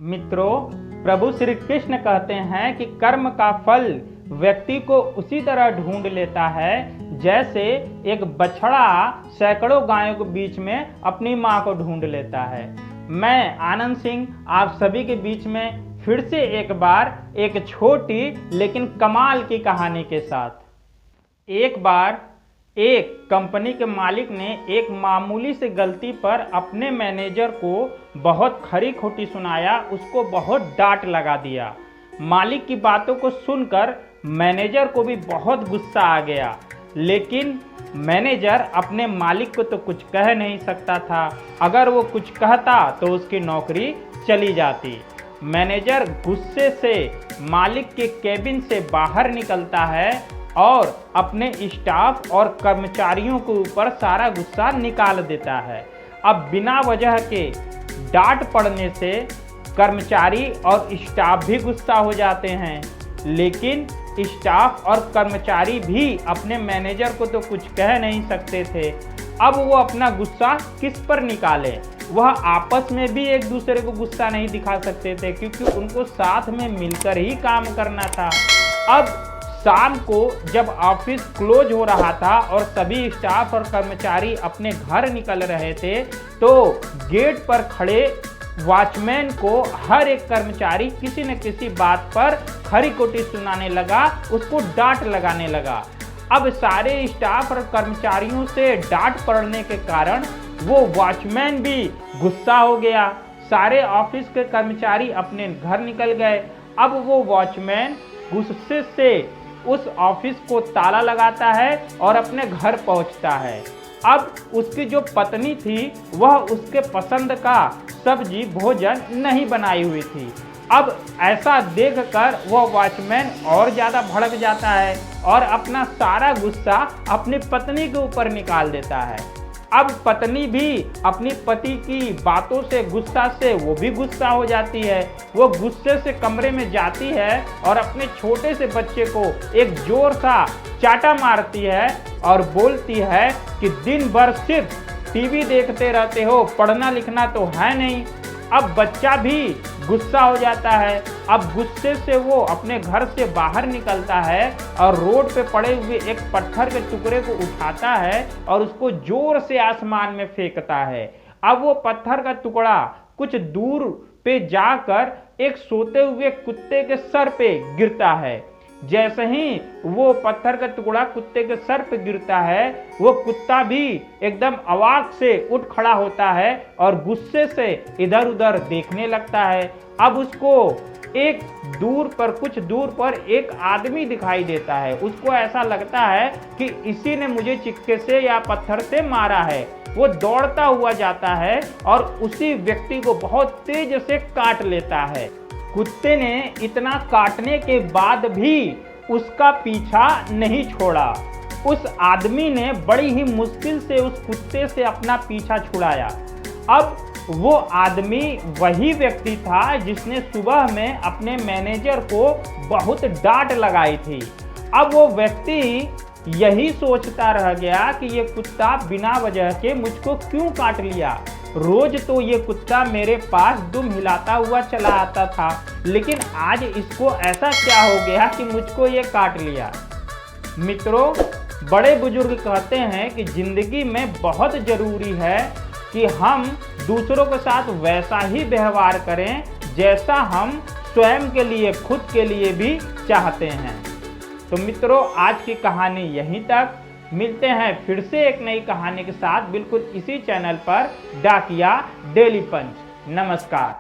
मित्रों, प्रभु श्री कृष्ण कहते हैं कि कर्म का फल व्यक्ति को उसी तरह ढूंढ लेता है जैसे एक बछड़ा सैकड़ों गायों के बीच में अपनी मां को ढूंढ लेता है। मैं आनंद सिंह आप सभी के बीच में फिर से एक बार एक छोटी लेकिन कमाल की कहानी के साथ। एक बार एक कंपनी के मालिक ने एक मामूली सी गलती पर अपने मैनेजर को बहुत खरी खोटी सुनाया, उसको बहुत डांट लगा दिया। मालिक की बातों को सुनकर मैनेजर को भी बहुत गुस्सा आ गया, लेकिन मैनेजर अपने मालिक को तो कुछ कह नहीं सकता था। अगर वो कुछ कहता तो उसकी नौकरी चली जाती। मैनेजर गुस्से से मालिक के केबिन से बाहर निकलता है और अपने स्टाफ और कर्मचारियों के ऊपर सारा गुस्सा निकाल देता है। अब बिना वजह के डांट पड़ने से कर्मचारी और स्टाफ भी गुस्सा हो जाते हैं, लेकिन स्टाफ और कर्मचारी भी अपने मैनेजर को तो कुछ कह नहीं सकते थे। अब वो अपना गुस्सा किस पर निकाले? वह आपस में भी एक दूसरे को गुस्सा नहीं दिखा सकते थे, क्योंकि उनको साथ में मिलकर ही काम करना था। अब शाम को जब ऑफिस क्लोज हो रहा था और सभी स्टाफ और कर्मचारी अपने घर निकल रहे थे, तो गेट पर खड़े वॉचमैन को हर एक कर्मचारी किसी न किसी बात पर खरी खोटी सुनाने लगा, उसको डांट लगाने लगा। अब सारे स्टाफ और कर्मचारियों से डांट पड़ने के कारण वो वॉचमैन भी गुस्सा हो गया। सारे ऑफिस के कर्मचारी अपने घर निकल गए। अब वो वॉचमैन गुस्से से उस ऑफिस को ताला लगाता है और अपने घर पहुंचता है। अब उसकी जो पत्नी थी वह उसके पसंद का सब्जी भोजन नहीं बनाई हुई थी। अब ऐसा देखकर वह वॉचमैन और ज़्यादा भड़क जाता है और अपना सारा गुस्सा अपनी पत्नी के ऊपर निकाल देता है। अब पत्नी भी अपनी पति की बातों से गुस्सा से वो भी गुस्सा हो जाती है। वो गुस्से से कमरे में जाती है और अपने छोटे से बच्चे को एक जोर सा चाटा मारती है और बोलती है कि दिन भर सिर्फ टीवी देखते रहते हो, पढ़ना लिखना तो है नहीं। अब बच्चा भी गुस्सा हो जाता है। अब गुस्से से वो अपने घर से बाहर निकलता है और रोड पे पड़े हुए एक पत्थर के टुकड़े को उठाता है और उसको जोर से आसमान में फेंकता है। अब वो पत्थर का टुकड़ा कुछ दूर पे जाकर एक सोते हुए कुत्ते के सर पे गिरता है। जैसे ही वो पत्थर का टुकड़ा कुत्ते के सर पे गिरता है, वो कुत्ता भी एकदम अवाक से उठ खड़ा होता है और गुस्से से इधर उधर देखने लगता है। अब उसको एक कुछ दूर पर एक आदमी दिखाई देता है। उसको ऐसा लगता है कि इसी ने मुझे चिक्के से या पत्थर से मारा है। वो दौड़ता हुआ जाता है और उसी व्यक्ति को बहुत तेज से काट लेता है। कुत्ते ने इतना काटने के बाद भी उसका पीछा नहीं छोड़ा। उस आदमी ने बड़ी ही मुश्किल से उस कुत्ते से अपना पीछा छुड़ाया। अब वो आदमी वही व्यक्ति था जिसने सुबह में अपने मैनेजर को बहुत डांट लगाई थी। अब वो व्यक्ति यही सोचता रह गया कि ये कुत्ता बिना वजह के मुझको क्यों काट लिया। रोज तो ये कुत्ता मेरे पास दुम हिलाता हुआ चला आता था, लेकिन आज इसको ऐसा क्या हो गया कि मुझको ये काट लिया। मित्रों, बड़े बुजुर्ग कहते हैं कि जिंदगी में बहुत जरूरी है कि हम दूसरों के साथ वैसा ही व्यवहार करें जैसा हम स्वयं के लिए, खुद के लिए भी चाहते हैं। तो मित्रों, आज की कहानी यहीं तक। मिलते हैं फिर से एक नई कहानी के साथ, बिल्कुल इसी चैनल पर, डाकिया डेली पंच। नमस्कार।